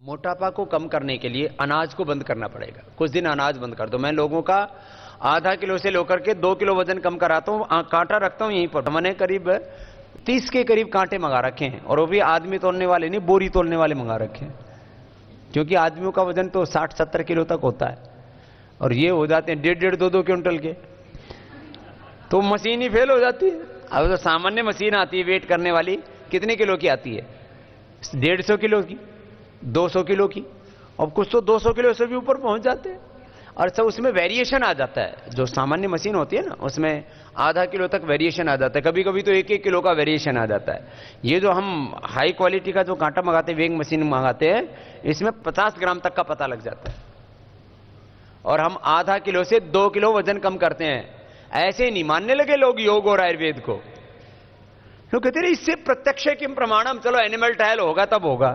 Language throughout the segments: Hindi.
मोटापा को कम करने के लिए अनाज को बंद करना पड़ेगा। कुछ दिन अनाज बंद कर दो। मैं लोगों का आधा किलो से लेकर के 2 किलो वजन कम कराता हूं, कांटा रखता हूं यहीं पर। मैंने करीब 30 के करीब कांटे मंगा रखे हैं, और वो भी आदमी तोलने वाले नहीं, बोरी तोलने वाले मंगा रखे हैं, क्योंकि आदमियों का वजन तो 60-70 किलो तक होता है, और ये हो जाते हैं 1.5 2 क्विंटल के, तो मशीन ही फेल हो जाती है। अब तो सामान्य मशीन आती है वेट करने वाली, कितने किलो की आती है? 150 किलो की, 200 किलो की, और कुछ तो 200 किलो से भी ऊपर पहुंच जाते हैं। और सब उसमें वेरिएशन आ जाता है। जो सामान्य मशीन होती है ना, उसमें आधा किलो तक वेरिएशन आ जाता है, कभी कभी तो 1-1 किलो का वेरिएशन आ जाता है। ये जो हम हाई क्वालिटी का जो कांटा मंगाते हैं, वेइंग मशीन मंगाते हैं, इसमें 50 ग्राम तक का पता लग जाता है, और हम आधा किलो से 2 किलो वजन कम करते हैं। ऐसे नहीं मानने लगे लोग योग और आयुर्वेद को, क्यों कहते रहे इससे प्रत्यक्ष किम प्रमाणम, चलो एनिमल ट्रायल होगा तब होगा,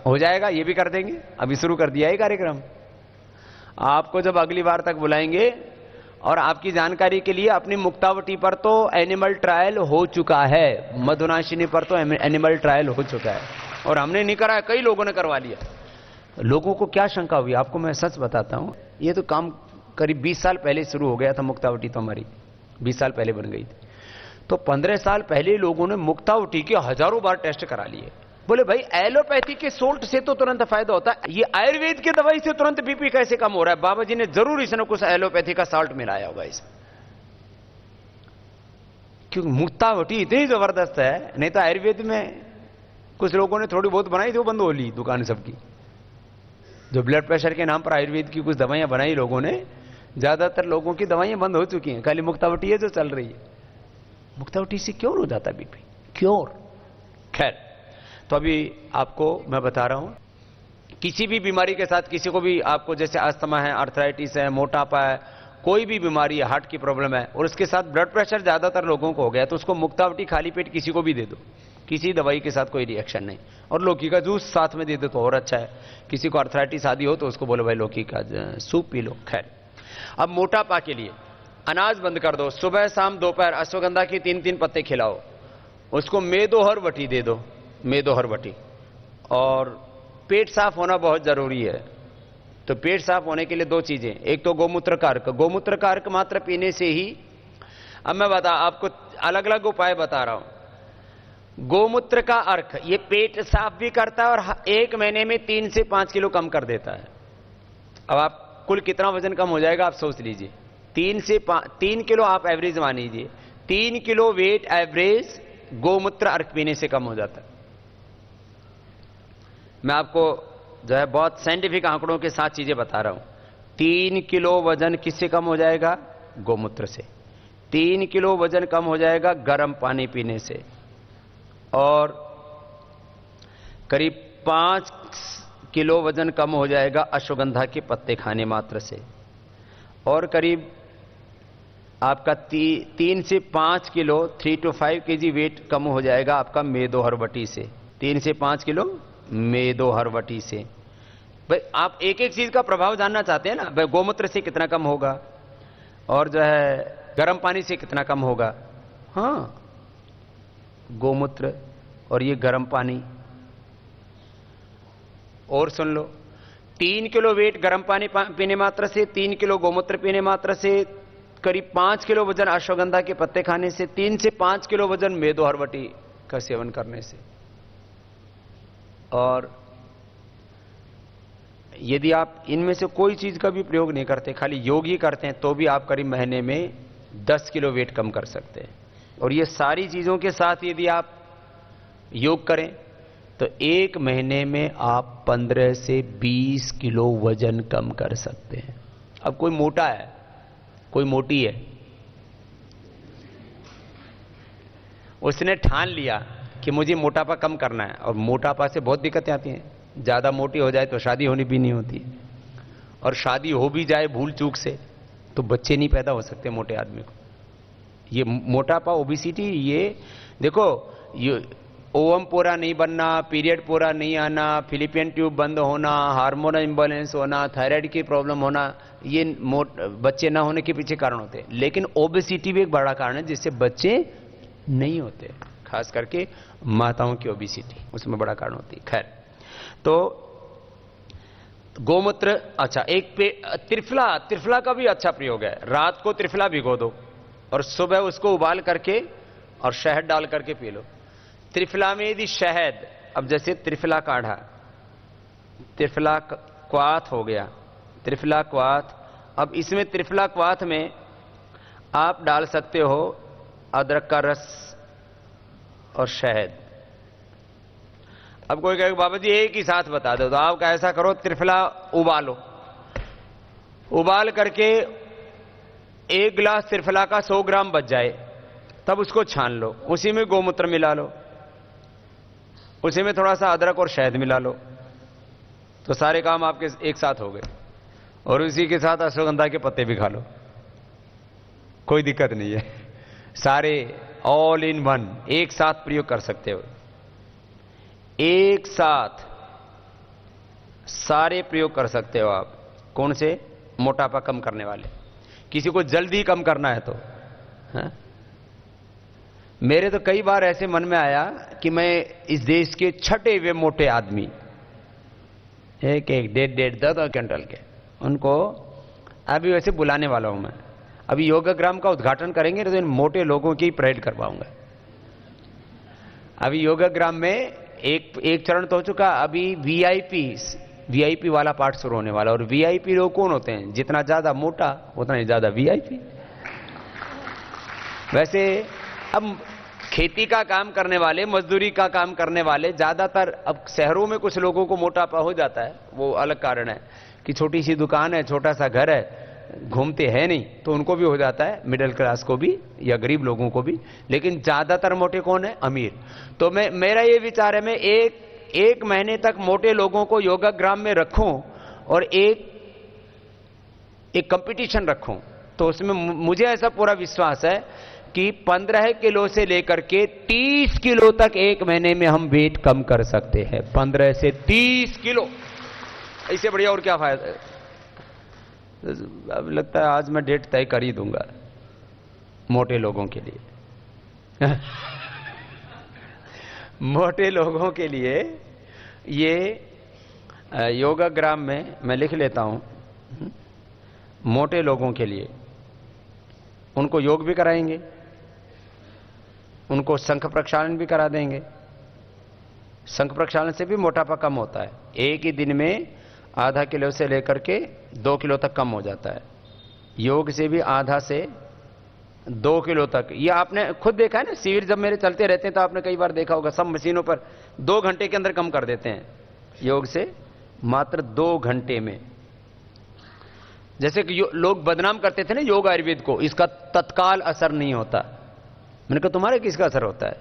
हो जाएगा, ये भी कर देंगे। अभी शुरू कर दिया है कार्यक्रम। आपको जब अगली बार तक बुलाएंगे, और आपकी जानकारी के लिए, अपनी मुक्तावटी पर तो एनिमल ट्रायल हो चुका है, मधुनाशिनी पर तो एनिमल ट्रायल हो चुका है, और हमने नहीं कराया, कई लोगों ने करवा लिया। लोगों को क्या शंका हुई, आपको मैं सच बताता हूं, ये तो काम करीब 20 साल पहले शुरू हो गया था। मुक्तावटी तो हमारी 20 साल पहले बन गई थी, तो 15 साल पहले लोगों ने मुक्तावटी के हजारों बार टेस्ट करा लिए। बोले भाई एलोपैथी के सोल्ट से तो तुरंत फायदा होता है, ये आयुर्वेद की दवाई से तुरंत बीपी कैसे कम हो रहा है? बाबा जी ने जरूर इसने कुछ एलोपैथी का साल्ट मिलाया होगा इसमें, क्योंकि मुक्तावटी इतनी जबरदस्त है। नहीं तो आयुर्वेद में कुछ लोगों ने थोड़ी बहुत बनाई थी, वो बंद हो ली दुकान सबकी। जो ब्लड प्रेशर के नाम पर आयुर्वेद की कुछ दवाइयां बनाई लोगों ने, ज्यादातर लोगों की दवाइयां बंद हो चुकी हैं, खाली मुक्तावटी है जो चल रही है। मुक्तावटी से क्योर हो जाता बीपी, क्योर। खैर, तो अभी आपको मैं बता रहा हूं, किसी भी बीमारी के साथ, किसी को भी आपको जैसे अस्थमा है, अर्थराइटिस है, मोटापा है, कोई भी बीमारी है, हार्ट की प्रॉब्लम है, और उसके साथ ब्लड प्रेशर ज्यादातर लोगों को हो गया, तो उसको मुक्तावटी खाली पेट किसी को भी दे दो, किसी दवाई के साथ कोई रिएक्शन नहीं, और लौकी का जूस साथ में दे दो तो और अच्छा है। किसी को अर्थराइटिस आदि हो तो उसको बोलो भाई लौकी का सूप पी लो। खैर, अब मोटापा के लिए अनाज बंद कर दो, सुबह शाम दोपहर अश्वगंधा की 3-3 पत्ते खिलाओ, उसको मेदोहर वटी दे दो, मेदोहर वटी। और पेट साफ होना बहुत जरूरी है, तो पेट साफ होने के लिए 2 चीजें, एक तो गोमूत्र का अर्क, गोमूत्र का अर्क मात्र पीने से ही, अब मैं आपको अलग अलग उपाय बता रहा हूं। गोमूत्र का अर्क ये पेट साफ भी करता है, और 1 महीने में 3 से 5 किलो कम कर देता है। अब आप कुल कितना वजन कम हो जाएगा आप सोच लीजिए। 3 किलो आप एवरेज मान लीजिए, 3 किलो वेट एवरेज गोमूत्र अर्क पीने से कम हो जाता है। मैं आपको जो है बहुत साइंटिफिक आंकड़ों के साथ चीजें बता रहा हूं। 3 किलो वजन किससे कम हो जाएगा? गोमूत्र से। 3 किलो वजन कम हो जाएगा गर्म पानी पीने से, और करीब 5 किलो वजन कम हो जाएगा अश्वगंधा के पत्ते खाने मात्र से, और करीब आपका 3 से 5 किलो 3 to 5 kg वेट कम हो जाएगा आपका मेदोहरवटी से। 3 से 5 किलो मेदोहरवटी से। भाई आप एक एक चीज का प्रभाव जानना चाहते हैं ना, भाई गोमूत्र से कितना कम होगा, और जो है गर्म पानी से कितना कम होगा। हाँ, गोमूत्र और ये गर्म पानी। और सुन लो, 3 किलो वेट गर्म पानी पीने मात्र से, 3 किलो गोमूत्र पीने मात्र से, करीब 5 किलो वजन अश्वगंधा के पत्ते खाने से, 3 से 5 किलो वजन मेदोहरवटी का सेवन करने से। और यदि आप इनमें से कोई चीज का भी प्रयोग नहीं करते, खाली योग ही करते हैं, तो भी आप करीब महीने में 10 किलो वेट कम कर सकते हैं। और ये सारी चीजों के साथ यदि आप योग करें तो 1 महीने में आप 15 से 20 किलो वजन कम कर सकते हैं। अब कोई मोटा है, कोई मोटी है, उसने ठान लिया कि मुझे मोटापा कम करना है, और मोटापा से बहुत दिक्कतें आती हैं। ज्यादा मोटी हो जाए तो शादी होनी भी नहीं होती है, और शादी हो भी जाए भूल चूक से तो बच्चे नहीं पैदा हो सकते मोटे आदमी को। ये मोटापा, ओबेसिटी, ये देखो, ये ओवम पूरा नहीं बनना, पीरियड पूरा नहीं आना, फिलिपियन ट्यूब बंद होना, हार्मोनल इंबैलेंस होना, थायराइड की प्रॉब्लम होना, ये बच्चे ना होने के पीछे कारण होते हैं। लेकिन ओबेसिटी भी एक बड़ा कारण है जिससे बच्चे नहीं होते, खास करके माताओं की ओबेसिटी उसमें बड़ा कारण होती है। खैर, तो गोमूत्र, अच्छा एक पे त्रिफला, त्रिफला का भी अच्छा प्रयोग है। रात को त्रिफला भिगो दो और सुबह उसको उबाल करके और शहद डाल करके पी लो। त्रिफला में यदि शहद, अब जैसे त्रिफला काढ़ा, त्रिफला क्वाथ हो गया, त्रिफला क्वाथ, अब इसमें त्रिफला क्वाथ में आप डाल सकते हो अदरक का रस और शहद। अब कोई कहेगा बाबा जी एक ही साथ बता दो, तो आप ऐसा करो, त्रिफला उबालो, उबाल करके 1 गिलास त्रिफला का 100 ग्राम बच जाए, तब उसको छान लो, उसी में गोमूत्र मिला लो, उसी में थोड़ा सा अदरक और शहद मिला लो, तो सारे काम आपके एक साथ हो गए। और उसी के साथ अश्वगंधा के पत्ते भी खा लो, कोई दिक्कत नहीं है। सारे ऑल इन वन एक साथ प्रयोग कर सकते हो, एक साथ सारे प्रयोग कर सकते हो आप। कौन से? मोटापा कम करने वाले, किसी को जल्दी कम करना है तो है? मेरे तो कई बार ऐसे मन में आया कि मैं इस देश के छठे हुए मोटे आदमी, एक 1.5 10 क्विंटल के, उनको अभी वैसे बुलाने वाला हूं मैं। अभी योगाग्राम का उद्घाटन करेंगे तो इन मोटे लोगों की परेड करवाऊंगा। अभी योगाग्राम में एक चरण तो हो चुका, अभी वीआईपी वाला पार्ट शुरू होने वाला। और वीआईपी लोग कौन होते हैं? जितना ज्यादा मोटा उतना ही ज्यादा वीआईपी। वैसे अब खेती का काम करने वाले, मजदूरी का काम करने वाले ज्यादातर, अब शहरों में कुछ लोगों को मोटापा हो जाता है, वो अलग कारण है कि छोटी सी दुकान है, छोटा सा घर है, घूमते हैं नहीं, तो उनको भी हो जाता है, मिडिल क्लास को भी या गरीब लोगों को भी। लेकिन ज्यादातर मोटे कौन है? अमीर। तो मेरा ये विचार है, मैं एक महीने तक मोटे लोगों को योगाग्राम में रखूं और एक कंपटीशन रखूं, तो उसमें मुझे ऐसा पूरा विश्वास है कि 15 किलो से लेकर के 30 किलो तक एक महीने में हम वेट कम कर सकते हैं। 15 से 30 किलो, इससे बढ़िया और क्या फायदा है? अब लगता है आज मैं डेट तय कर ही दूंगा मोटे लोगों के लिए। मोटे लोगों के लिए ये योगाग्राम में मैं लिख लेता हूं, मोटे लोगों के लिए उनको योग भी कराएंगे, उनको शंख प्रक्षालन भी करा देंगे। शंख प्रक्षालन से भी मोटापा कम होता है, एक ही दिन में आधा किलो से लेकर के 2 किलो तक कम हो जाता है। योग से भी आधा से 2 किलो तक। ये आपने खुद देखा है ना, शिविर जब मेरे चलते रहते हैं तो आपने कई बार देखा होगा, सब मशीनों पर 2 घंटे के अंदर कम कर देते हैं योग से, मात्र 2 घंटे में। जैसे कि लोग बदनाम करते थे ना योग आयुर्वेद को, इसका तत्काल असर नहीं होता। मैंने कहा तुम्हारा किसका असर होता है?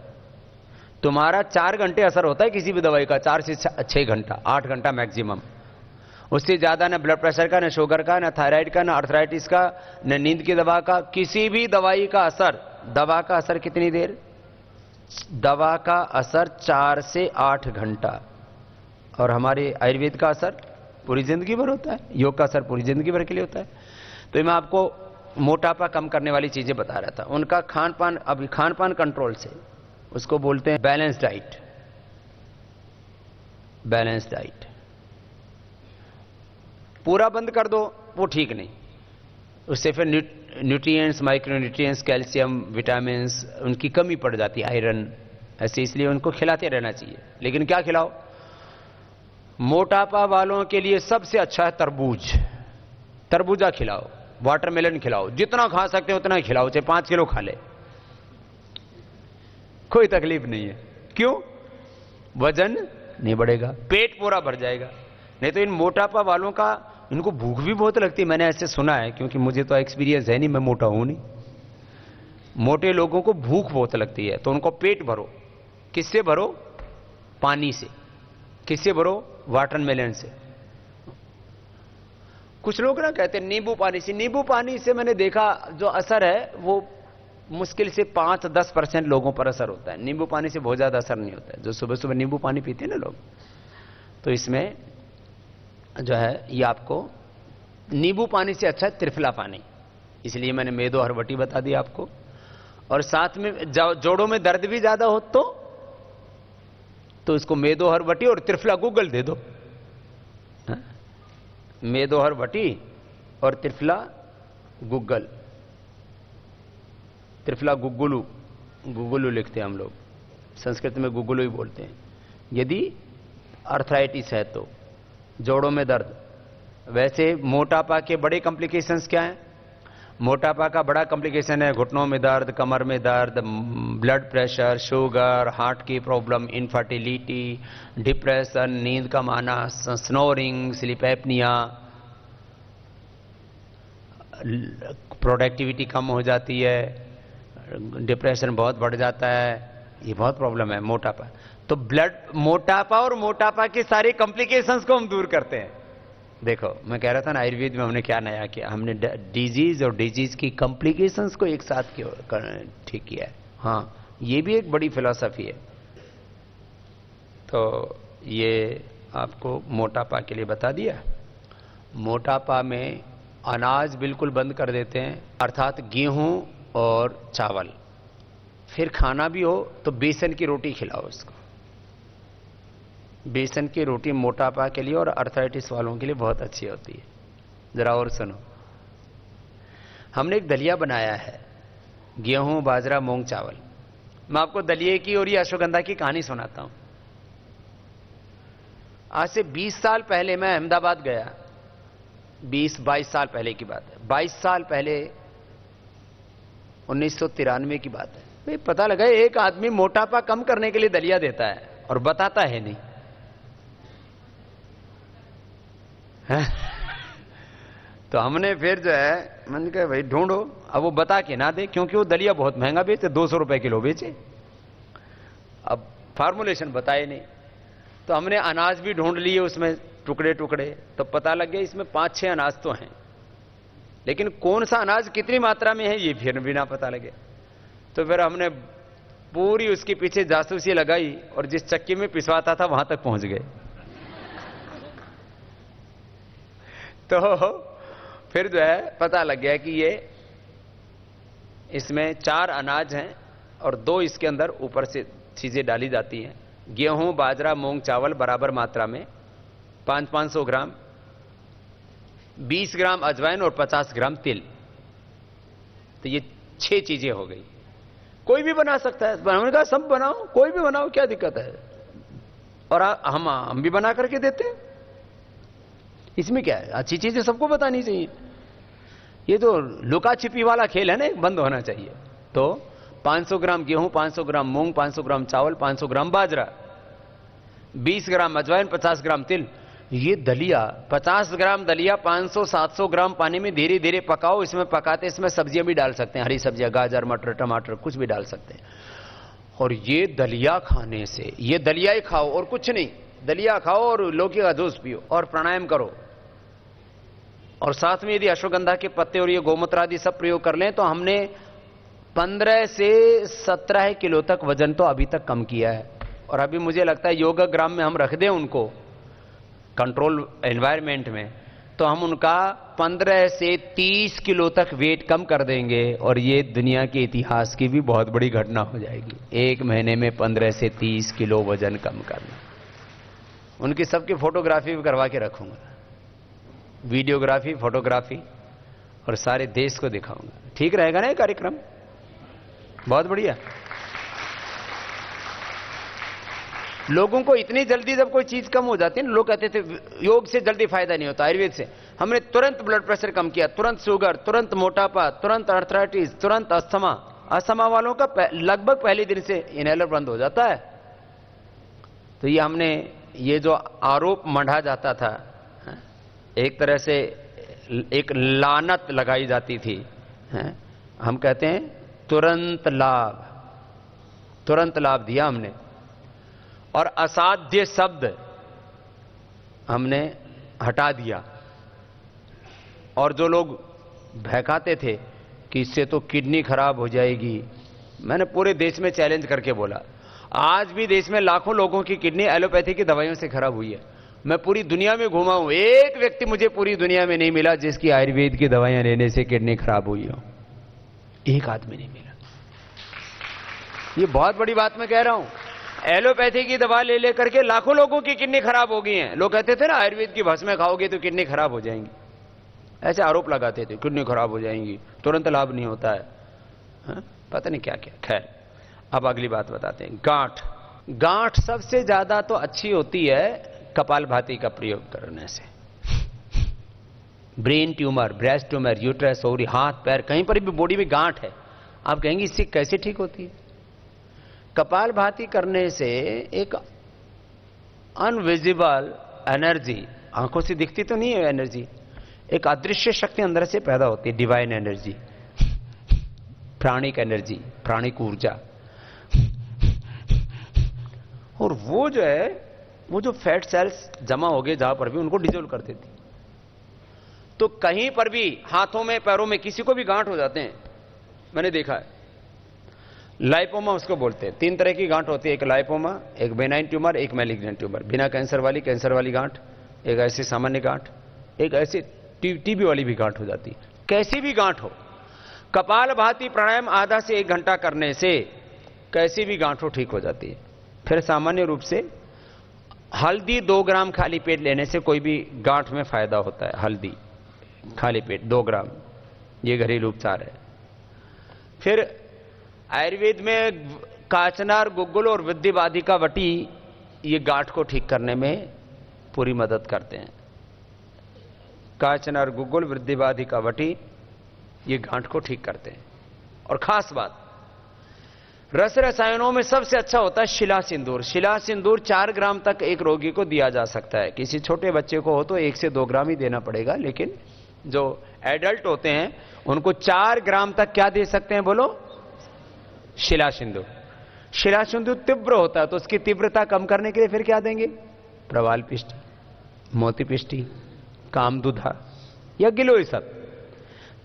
तुम्हारा 4 घंटे असर होता है किसी भी दवाई का, 4 से 6 घंटा, 8 घंटा मैक्सिमम। उससे ज्यादा ना ब्लड प्रेशर का, ना शुगर का, ना थायराइड का, ना अर्थराइटिस का, ना नींद की दवा का, किसी भी दवाई का असर। दवा का असर कितनी देर? दवा का असर 4 से 8 घंटा, और हमारे आयुर्वेद का असर पूरी जिंदगी भर होता है, योग का असर पूरी जिंदगी भर के लिए होता है। तो मैं आपको मोटापा कम करने वाली चीजें बता रहा था। उनका खान पान, अभी खान पान कंट्रोल से, उसको बोलते हैं बैलेंस डाइट। बैलेंस डाइट पूरा बंद कर दो वो ठीक नहीं, उससे फिर न्यूट्रिएंट्स, माइक्रोन्यूट्रिएंट्स, कैल्शियम, विटामिन उनकी कमी पड़ जाती है, आयरन, ऐसे। इसलिए उनको खिलाते रहना चाहिए। लेकिन क्या खिलाओ? मोटापा वालों के लिए सबसे अच्छा है तरबूज। तरबूजा खिलाओ, वाटरमेलन खिलाओ, जितना खा सकते हो उतना खिलाओ, चाहे 5 किलो खा ले, कोई तकलीफ नहीं है। क्यों? वजन नहीं बढ़ेगा, पेट पूरा भर जाएगा। नहीं तो इन मोटापा वालों का, इनको भूख भी बहुत लगती है, मैंने ऐसे सुना है, क्योंकि मुझे तो एक्सपीरियंस है नहीं, मैं मोटा हूं नहीं। मोटे लोगों को भूख बहुत लगती है, तो उनको पेट भरो। किससे भरो? पानी से। किससे भरो? वाटरमेलन से। कुछ लोग ना कहते हैं नींबू पानी से। नींबू पानी से मैंने देखा जो असर है वो मुश्किल से 5-10% लोगों पर असर होता है। नींबू पानी से बहुत ज्यादा असर नहीं होता है। जो सुबह सुबह नींबू पानी पीते हैं ना लोग, तो इसमें जो है ये आपको नींबू पानी से अच्छा है त्रिफला पानी। इसलिए मैंने मेदो हरवटी बता दी आपको। और साथ में जोड़ों में दर्द भी ज्यादा हो तो इसको मेदो हरवटी और त्रिफला गूगल दे दो, मेदोहर वटी और त्रिफला गुग्गल, त्रिफला गुग्गुलू, गुग्गुलू लिखते हैं हम लोग, संस्कृत में गुग्गुलू ही बोलते हैं। यदि अर्थराइटिस है तो जोड़ों में दर्द। वैसे मोटापा के बड़े कॉम्प्लिकेशंस क्या हैं? मोटापा का बड़ा कॉम्प्लिकेशन है घुटनों में दर्द, कमर में दर्द, ब्लड प्रेशर, शुगर, हार्ट की प्रॉब्लम, इनफर्टिलिटी, डिप्रेशन, नींद कम आना, स्नोरिंग, स्लीप एपनिया, प्रोडक्टिविटी कम हो जाती है, डिप्रेशन बहुत बढ़ जाता है। ये बहुत प्रॉब्लम है मोटापा। तो मोटापा और मोटापा के सारे कॉम्प्लिकेशंस को हम दूर करते हैं। देखो मैं कह रहा था ना, आयुर्वेद में हमने क्या नया किया, हमने डिजीज और डिजीज की कॉम्प्लिकेशंस को एक साथ ठीक किया है। हाँ, ये भी एक बड़ी फिलॉसफी है। तो ये आपको मोटापा के लिए बता दिया। मोटापा में अनाज बिल्कुल बंद कर देते हैं, अर्थात गेहूं और चावल। फिर खाना भी हो तो बेसन की रोटी खिलाओ उसको। बेसन की रोटी मोटापा के लिए और अर्थराइटिस वालों के लिए बहुत अच्छी होती है। जरा और सुनो, हमने एक दलिया बनाया है, गेहूं, बाजरा, मूंग, चावल। मैं आपको दलिये की और ये अश्वगंधा की कहानी सुनाता हूं। आज से 20 साल पहले मैं अहमदाबाद गया। 20-22 साल पहले की बात है। 22 साल पहले 1993 की बात है। भाई पता लगा एक आदमी मोटापा कम करने के लिए दलिया देता है और बताता है नहीं। तो हमने फिर जो है, मैंने कहा भाई ढूंढो। अब वो बता के ना दे, क्योंकि वो दलिया बहुत महंगा बेचे, 200 रुपए किलो बेचे। अब फार्मूलेशन बताए नहीं। तो हमने अनाज भी ढूंढ लिए उसमें टुकड़े टुकड़े, तो पता लग गया इसमें 5-6 अनाज तो हैं, लेकिन कौन सा अनाज कितनी मात्रा में है ये फिर भी ना पता लगे। तो फिर हमने पूरी उसके पीछे जासूसी लगाई और जिस चक्की में पिसवाता था वहां तक पहुंच गए। तो फिर जो है पता लग गया कि ये इसमें 4 अनाज हैं और 2 इसके अंदर ऊपर से चीजें डाली जाती हैं। गेहूं, बाजरा, मूंग, चावल बराबर मात्रा में 500 ग्राम, 20 ग्राम अजवाइन और 50 ग्राम तिल। तो ये 6 चीजें हो गई। कोई भी बना सकता है। हमने कहा सब बनाओ, कोई भी बनाओ, क्या दिक्कत है। और हम भी बना करके देते हैं, इसमें क्या है। अच्छी चीजें सबको बतानी चाहिए। ये तो लुका छिपी वाला खेल है ना, बंद होना चाहिए। तो 500 ग्राम गेहूं, 500 ग्राम मूंग, 500 ग्राम चावल, 500 ग्राम बाजरा, 20 ग्राम अजवाइन, 50 ग्राम तिल। ये दलिया, 50 ग्राम दलिया 500-700 ग्राम पानी में धीरे धीरे पकाओ। इसमें पकाते इसमें सब्जियां भी डाल सकते हैं, हरी सब्जियां, गाजर, मटर, टमाटर, कुछ भी डाल सकते हैं। और ये दलिया खाने से, ये दलिया ही खाओ और कुछ नहीं, दलिया खाओ और लौकी का जूस पियो और प्राणायाम करो। और साथ में यदि अश्वगंधा के पत्ते और ये गोमूत्र आदि सब प्रयोग कर लें तो हमने 15 से 17 किलो तक वजन तो अभी तक कम किया है। और अभी मुझे लगता है योगा ग्राम में हम रख दें उनको, कंट्रोल एनवायरनमेंट में, तो हम उनका 15 से 30 किलो तक वेट कम कर देंगे। और ये दुनिया के इतिहास की भी बहुत बड़ी घटना हो जाएगी, 1 महीने में 15 से 30 किलो वजन कम करना। उनकी सबकी फोटोग्राफी भी करवा के रखूंगा, वीडियोग्राफी, फोटोग्राफी, और सारे देश को दिखाऊंगा। ठीक रहेगा ना ये कार्यक्रम? बहुत बढ़िया। लोगों को इतनी जल्दी जब कोई चीज कम हो जाती है ना, लोग कहते थे योग से जल्दी फायदा नहीं होता, आयुर्वेद से। हमने तुरंत ब्लड प्रेशर कम किया, तुरंत शुगर, तुरंत मोटापा, तुरंत अर्थराइटिस, तुरंत अस्थमा। अस्थमा वालों का लगभग पहले दिन से इनहेलर बंद हो जाता है। तो ये हमने, ये जो आरोप मढ़ा जाता था, एक तरह से एक लानत लगाई जाती थी, हम कहते हैं तुरंत लाभ, तुरंत लाभ दिया हमने। और असाध्य शब्द हमने हटा दिया। और जो लोग बहकाते थे कि इससे तो किडनी खराब हो जाएगी, मैंने पूरे देश में चैलेंज करके बोला, आज भी देश में लाखों लोगों की किडनी एलोपैथी की दवाइयों से खराब हुई है। मैं पूरी दुनिया में घूमा हूं, एक व्यक्ति मुझे पूरी दुनिया में नहीं मिला जिसकी आयुर्वेद की दवाइयां लेने से किडनी खराब हुई हो। एक आदमी नहीं मिला। ये बहुत बड़ी बात मैं कह रहा हूं। एलोपैथी की दवा ले लेकर के लाखों लोगों की किडनी खराब हो गई हैं। लोग कहते थे ना आयुर्वेद की भस्में खाओगे तो किडनी खराब हो जाएंगी, ऐसे आरोप लगाते थे, किडनी खराब हो जाएंगी, तुरंत लाभ नहीं होता है। पता नहीं क्या क्या। खैर, अब अगली बात बताते हैं। गांठ। गांठ सबसे ज्यादा तो अच्छी होती है कपालभाति का प्रयोग करने से। Brain tumour, breast tumour, uterus, ovary, हाथ पैर, कहीं पर भी बॉडी में गांठ है, आप कहेंगे इससे कैसे ठीक होती है? कपालभाति करने से एक अनविजिबल एनर्जी, आंखों से दिखती तो नहीं है एनर्जी, एक अदृश्य शक्ति अंदर से पैदा होती है, डिवाइन एनर्जी, प्राणिक एनर्जी, प्राणिक ऊर्जा। और वो जो है, वो जो फैट सेल्स जमा हो गए जहां पर भी, उनको डिजोल्व कर देती। तो कहीं पर भी हाथों में पैरों में किसी को भी गांठ हो जाते हैं, मैंने देखा है। लाइपोमा उसको बोलते हैं। 3 तरह की गांठ होती है, एक लाइपोमा, एक बेनाइन ट्यूमर, एक मैलिग्नेंट ट्यूमर। बिना कैंसर वाली गांठ, एक ऐसी सामान्य गांठ, एक ऐसी टीबी वाली भी गांठ हो जाती है। कैसी भी गांठ हो, कपालभाति प्राणायाम आधा से 1 घंटा करने से कैसी भी गांठ हो ठीक हो जाती है। फिर सामान्य रूप से हल्दी 2 ग्राम खाली पेट लेने से कोई भी गांठ में फायदा होता है। हल्दी खाली पेट 2 ग्राम, ये घरेलू उपचार है। फिर आयुर्वेद में काचनार, गुग्गुल और विद्धिबाधिका वटी ये गांठ को ठीक करने में पूरी मदद करते हैं। काचनार, गुग्गुल, विद्धिबाधिका वटी ये गांठ को ठीक करते हैं। और खास बात, रस रसायनों में सबसे अच्छा होता है शिला सिंदूर। शिला सिंदूर 4 ग्राम तक एक रोगी को दिया जा सकता है। किसी छोटे बच्चे को हो तो 1 से 2 ग्राम ही देना पड़ेगा, लेकिन जो एडल्ट होते हैं उनको 4 ग्राम तक क्या दे सकते हैं बोलो? शिला सिंदूर। शिला सिंदूर तीव्र होता है, तो उसकी तीव्रता कम करने के लिए फिर क्या देंगे? प्रवाल पिष्टी, मोती पिष्टी, कामदुधा या गिलोय सब।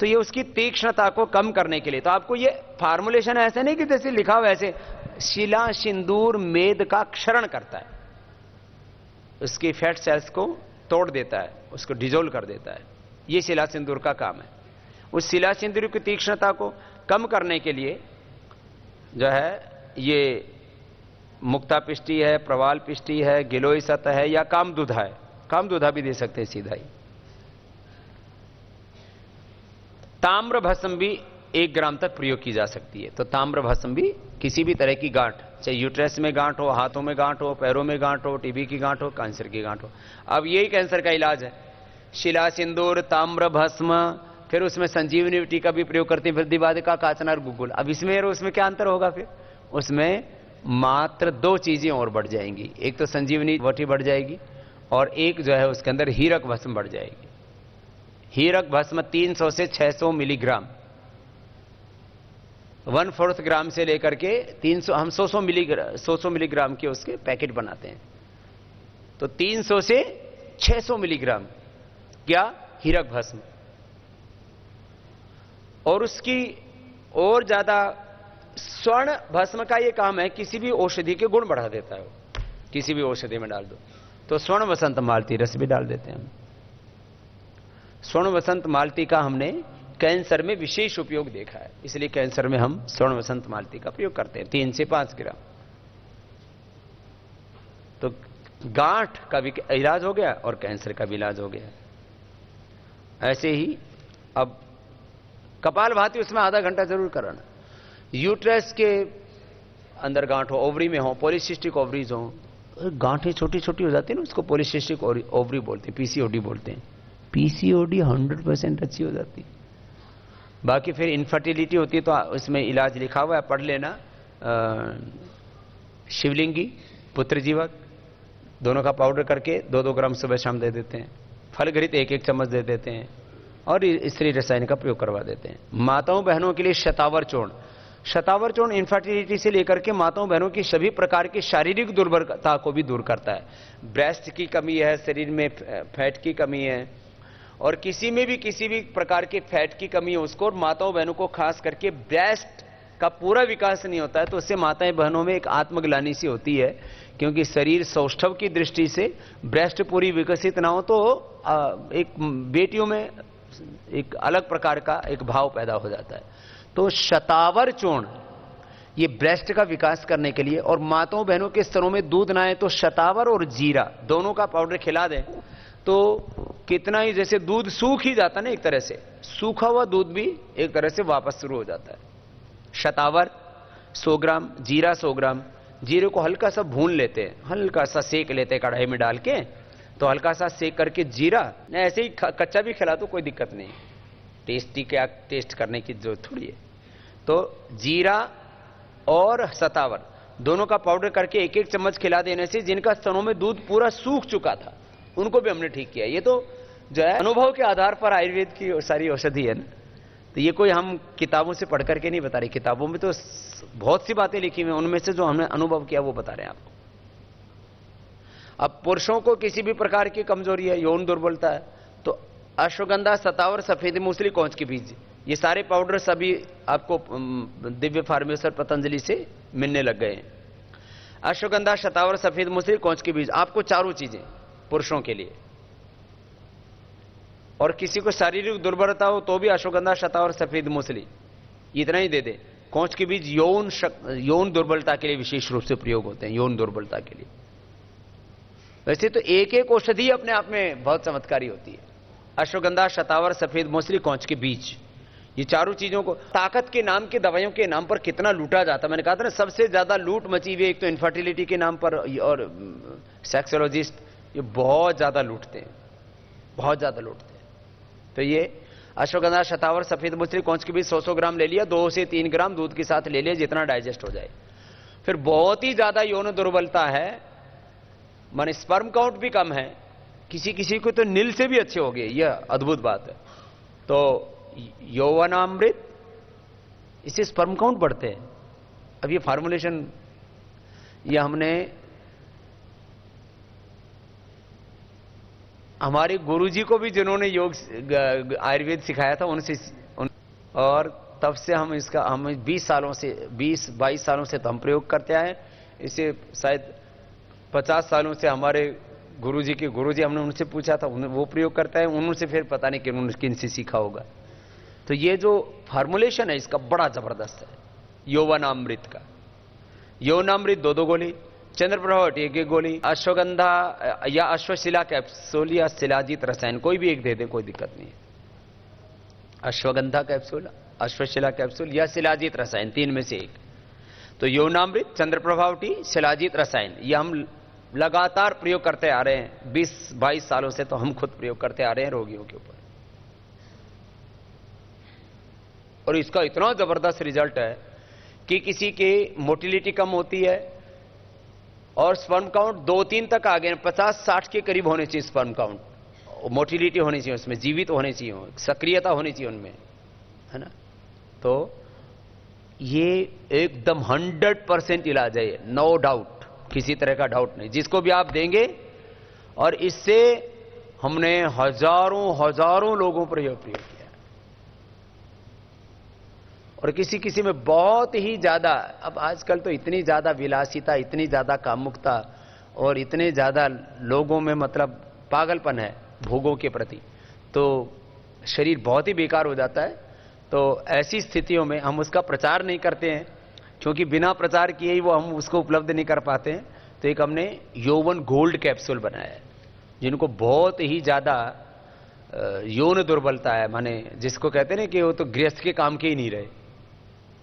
तो ये उसकी तीक्ष्णता को कम करने के लिए। तो आपको ये फार्मूलेशन ऐसे नहीं कि जैसे लिखा हुआ ऐसे, शिला सिंदूर मेद का क्षरण करता है, उसकी फैट सेल्स को तोड़ देता है, उसको डिजोल्व कर देता है। ये शिला सिंदूर का काम है। उस शिला सिंदूर की तीक्ष्णता को कम करने के लिए जो है ये मुक्ता पिष्टी है, प्रवाल पिष्टी है, गिलोय सत है या कामदुधा है। कामदुधा भी दे सकते हैं सीधा ही। ताम्र भस्म भी 1 ग्राम तक प्रयोग की जा सकती है। तो ताम्र भस्म भी किसी भी तरह की गांठ, चाहे यूट्रस में गांठ हो, हाथों में गांठ हो, पैरों में गांठ हो, टीबी की गांठ हो, कैंसर की गांठ हो। अब यही कैंसर का इलाज है। शिला सिंदूर, ताम्र भस्म, फिर उसमें संजीवनी वटी का भी प्रयोग करते हैं, विद्धिबाधिका, काचनार, गुग्गुल। अब इसमें और उसमें क्या अंतर होगा? फिर उसमें मात्र 2 चीजें और बढ़ जाएंगी। एक तो संजीवनी वटी बढ़ जाएगी और एक जो है उसके अंदर हीरक भस्म बढ़ जाएगी। हीरक भस्म 300 से 600 मिलीग्राम, 1/4 ग्राम से लेकर के 300, हम 100 मिलीग्राम के उसके पैकेट बनाते हैं। तो 300 से 600 मिलीग्राम क्या? हीरक भस्म। और उसकी और ज्यादा स्वर्ण भस्म का यह काम है, किसी भी औषधि के गुण बढ़ा देता है। किसी भी औषधि में डाल दो तो स्वर्ण वसंत मालती रस भी डाल देते हैं हम। स्वर्ण वसंत मालती का हमने कैंसर में विशेष उपयोग देखा है, इसलिए कैंसर में हम स्वर्ण वसंत मालती का प्रयोग करते हैं 3 से 5 ग्राम। तो गांठ का भी इलाज हो गया और कैंसर का भी इलाज हो गया। ऐसे ही अब कपालभाति उसमें आधा घंटा जरूर कराना। यूट्रस के अंदर गांठ हो, ओवरी में हो, पॉलीसिस्टिक ओवरीज हो, गांठें छोटी छोटी हो जाती है ना, उसको पॉलीसिस्टिक ओवरी बोलते हैं, पीसीओडी बोलते हैं। पीसीओडी 100% अच्छी हो जाती है। बाकी फिर इनफर्टिलिटी होती है तो उसमें इलाज लिखा हुआ है, पढ़ लेना। शिवलिंगी, पुत्र जीवक, दोनों का पाउडर करके 2-2 ग्राम सुबह शाम दे देते हैं। फलघृत 1-1 चम्मच दे देते हैं और स्त्री रसायन का प्रयोग करवा देते हैं। माताओं बहनों के लिए शतावर चूर्ण। शतावर चूर्ण इनफर्टिलिटी से लेकर के माताओं बहनों की सभी प्रकार की शारीरिक दुर्बलता को भी दूर करता है। ब्रेस्ट की कमी है, शरीर में फैट की कमी है और किसी भी प्रकार के फैट की कमी है उसको, और माताओं बहनों को खास करके ब्रेस्ट का पूरा विकास नहीं होता है, तो उससे माताएं बहनों में एक आत्मग्लानि सी होती है, क्योंकि शरीर सौष्ठव की दृष्टि से ब्रेस्ट पूरी विकसित ना हो तो एक बेटियों में एक अलग प्रकार का एक भाव पैदा हो जाता है। तो शतावर चूर्ण ये ब्रेस्ट का विकास करने के लिए, और माताओं बहनों के स्तनों में दूध ना आए तो शतावर और जीरा दोनों का पाउडर खिला दें तो कितना ही, जैसे दूध सूख ही जाता ना, एक तरह से सूखा हुआ दूध भी एक तरह से वापस शुरू हो जाता है। शतावर 100 ग्राम, जीरा 100 ग्राम। जीरे को हल्का सा भून लेते हैं, हल्का सा सेक लेते हैं कढ़ाई में डाल के, तो हल्का सा सेक करके जीरा, ऐसे ही कच्चा भी खिला तो कोई दिक्कत नहीं, टेस्टी क्या टेस्ट करने की जरूरत थोड़ी है। तो जीरा और शतावर दोनों का पाउडर करके 1-1 चम्मच खिला देने से जिनका स्तनों में दूध पूरा सूख चुका था उनको भी हमने ठीक किया। ये तो जो है अनुभव के आधार पर आयुर्वेद की सारी औषधि है ना, तो ये कोई हम किताबों से पढ़ करके नहीं बता रहे, किताबों में तो बहुत सी बातें लिखी हुई हैं, उनमें से जो हमने अनुभव किया वो बता रहे हैं आपको। अब पुरुषों को किसी भी प्रकार की कमजोरी है, यौन दुर्बलता है, तो अश्वगंधा, शतावर, सफेद मूसली, कौच के बीज, ये सारे पाउडर सभी आपको दिव्य फार्मेसर पतंजलि से मिलने लग गए हैं। अश्वगंधा, शतावर, सफेद मूसली, कौच के बीज, आपको चारों चीजें पुरुषों के लिए। और किसी को शारीरिक दुर्बलता हो तो भी अश्वगंधा, शतावर, सफेद मूसली इतना ही दे दे। कौच के बीज यौन दुर्बलता के लिए विशेष रूप से प्रयोग होते हैं, यौन दुर्बलता के लिए। वैसे तो एक एक औषधि अपने आप में बहुत चमत्कारी होती है। अश्वगंधा, शतावर, सफेद मूसली, कौच के बीज, ये चारों चीजों को ताकत के नाम के, दवाइयों के नाम पर कितना लूटा जाता है। मैंने कहा था ना, सबसे ज्यादा लूट मची हुई एक तो इनफर्टिलिटी के नाम पर, और सेक्सोलॉजिस्ट ये बहुत ज्यादा लूटते हैं, बहुत ज्यादा लूटते हैं। तो ये अश्वगंधा, शतावर, सफेद मूसली, कौच के बीज 100-100 ग्राम ले लिया, 2 से 3 ग्राम दूध के साथ ले लिया, जितना डाइजेस्ट हो जाए। फिर बहुत ही ज्यादा यौन दुर्बलता है, माने स्पर्म काउंट भी कम है, किसी किसी को तो नील से भी अच्छे हो गए, यह अद्भुत बात है। तो यौवनामृत, इससे स्पर्म काउंट बढ़ते हैं। अब ये फार्मूलेशन ये हमने हमारे गुरुजी को भी, जिन्होंने योग आयुर्वेद सिखाया था, उनसे और तब से हम 20-22 सालों से तो हम प्रयोग करते आए। इसे शायद 50 सालों से हमारे गुरुजी के गुरुजी, हमने उनसे पूछा था, वो प्रयोग करता है, उनसे फिर पता नहीं कि उन्होंने किन से सीखा होगा। तो ये जो फार्मूलेशन है इसका बड़ा जबरदस्त है। यौवनामृत का, यौवनामृत 2-2 गोली, चंद्रप्रभावट 1-1 गोली, अश्वगंधा या अश्वशिला कैप्सूल या शिलाजीत रसायन, कोई भी एक दे दें, कोई दिक्कत नहीं है। अश्वगंधा कैप्सूल, अश्वशिला कैप्सूल या शिलाजीत रसायन, 3 में से एक। तो यौवनामृत, चंद्रप्रभावटी, शिलाजीत रसायन, ये हम लगातार प्रयोग करते आ रहे हैं 20-22 सालों से, तो हम खुद प्रयोग करते आ रहे हैं रोगियों के ऊपर, और इसका इतना जबरदस्त रिजल्ट है कि किसी की मोटिलिटी कम होती है और स्पर्म काउंट 2-3 तक आ गए, 50-60 के करीब होने चाहिए स्पर्म काउंट, मोटिलिटी होनी चाहिए उसमें, जीवित होनी चाहिए, सक्रियता होनी चाहिए उनमें, है ना। तो ये एकदम 100% इलाज है, नो डाउट, किसी तरह का डाउट नहीं, जिसको भी आप देंगे। और इससे हमने हजारों लोगों पर यह प्रयोग किया, और किसी किसी में बहुत ही ज्यादा, अब आजकल तो इतनी ज्यादा विलासिता, इतनी ज्यादा कामुकता, और इतने ज्यादा लोगों में मतलब पागलपन है भोगों के प्रति, तो शरीर बहुत ही बेकार हो जाता है। तो ऐसी स्थितियों में हम उसका प्रचार नहीं करते हैं, क्योंकि बिना प्रचार किए ही वो हम उसको उपलब्ध नहीं कर पाते हैं। तो एक हमने यौवन गोल्ड कैप्सूल बनाया है, जिनको बहुत ही ज्यादा यौन दुर्बलता है, माने जिसको कहते हैं ना कि वो तो गृहस्थ के काम के ही नहीं रहे,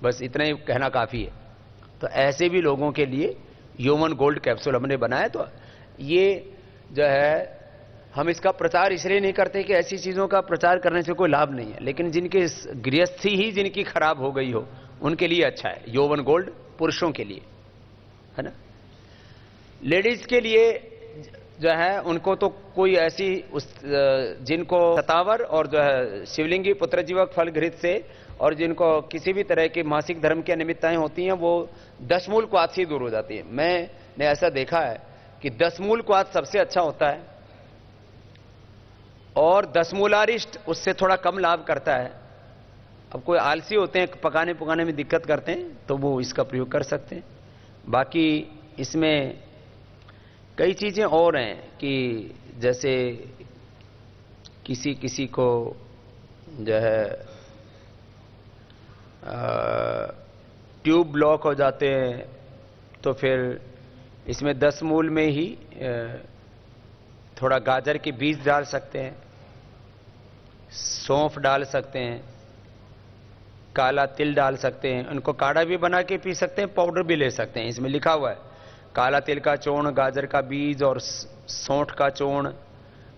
बस इतना ही कहना काफी है। तो ऐसे भी लोगों के लिए यौवन गोल्ड कैप्सूल हमने बनाया। तो ये जो है, हम इसका प्रचार इसलिए नहीं करते कि ऐसी चीजों का प्रचार करने से कोई लाभ नहीं है, लेकिन जिनके गृहस्थी ही जिनकी खराब हो गई हो उनके लिए अच्छा है यौवन गोल्ड, पुरुषों के लिए, है ना। लेडीज के लिए जो है, उनको तो कोई ऐसी जिनको शतावर और जो है शिवलिंगी पुत्रजीवक फल घृत से, और जिनको किसी भी तरह के मासिक धर्म की अनियमितताएं होती हैं, वो दशमूल क्वाथ से दूर हो जाती है। मैंने ऐसा देखा है कि दशमूल क्वाथ सबसे अच्छा होता है, और दशमूलारिष्ट उससे थोड़ा कम लाभ करता है। अब कोई आलसी होते हैं, पकाने में दिक्कत करते हैं, तो वो इसका प्रयोग कर सकते हैं। बाकी इसमें कई चीजें और हैं कि जैसे किसी को जो है ट्यूब ब्लॉक हो जाते हैं तो फिर इसमें 10 मूल में ही थोड़ा गाजर के बीज डाल सकते हैं, सौंफ डाल सकते हैं, काला तिल डाल सकते हैं। उनको काढ़ा भी बना के पी सकते हैं, पाउडर भी ले सकते हैं। इसमें लिखा हुआ है काला तिल का चूर्ण, गाजर का बीज और सौंठ का चूर्ण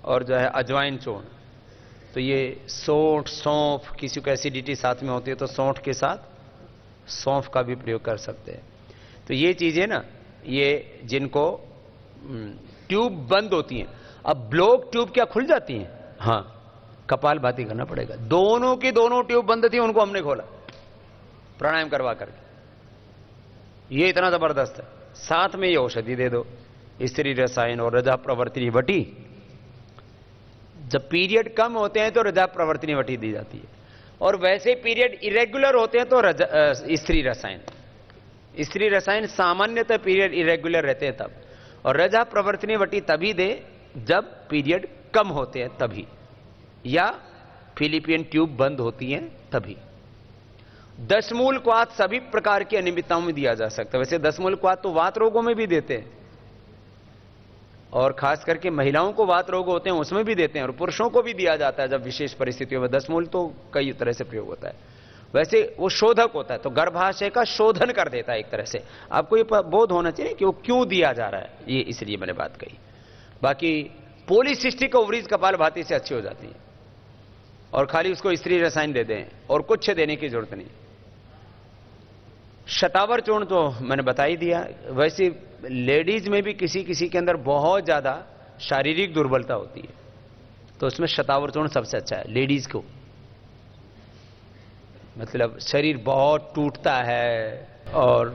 और जो है अजवाइन चूर्ण। तो ये सौंठ, सौंफ, किसी को एसिडिटी साथ में होती है तो सौंठ के साथ सौंफ का भी प्रयोग कर सकते हैं। तो ये चीजें ना, ये जिनको ट्यूब बंद होती हैं, अब ब्लॉक ट्यूब क्या खुल जाती हैं? हाँ, कपालभाति करना पड़ेगा। दोनों की दोनों ट्यूब बंद थी, उनको हमने खोला प्राणायाम करवा करके। ये इतना जबरदस्त है। साथ में ये औषधि दे दो, स्त्री रसायन और रजा प्रवर्तनी वटी। जब पीरियड कम होते हैं तो रजा प्रवर्तनी वटी दी जाती है, और वैसे पीरियड इरेगुलर होते हैं तो स्त्री रसायन। स्त्री रसायन सामान्यतः पीरियड इरेगुलर रहते हैं तब, और रजा प्रवर्तनी वटी तभी दे जब पीरियड कम होते हैं तभी, या फिलिपियन ट्यूब बंद होती हैं तभी। 10 मूल क्वाथ सभी प्रकार की अनियमितताओं में दिया जा सकता है। वैसे 10 मूल क्वाथ तो वात रोगों में भी देते हैं, और खास करके महिलाओं को वात रोग होते हैं उसमें भी देते हैं, और पुरुषों को भी दिया जाता है जब विशेष परिस्थितियों में। 10 मूल तो कई तरह से प्रयोग होता है। वैसे वो शोधक होता है, तो गर्भाशय का शोधन कर देता है एक तरह से। आपको ये बोध होना चाहिए कि वो क्यों दिया जा रहा है, ये इसलिए मैंने बात कही। बाकी पॉलीसिस्टिक ओवरीज कपालभाति से अच्छी हो जाती है, और खाली उसको स्त्री रसायन दे दें और कुछ देने की जरूरत नहीं। शतावर चूर्ण तो मैंने बता ही दिया। वैसे लेडीज में भी किसी किसी के अंदर बहुत ज्यादा शारीरिक दुर्बलता होती है, तो उसमें शतावर चूर्ण सबसे अच्छा है। लेडीज को मतलब शरीर बहुत टूटता है और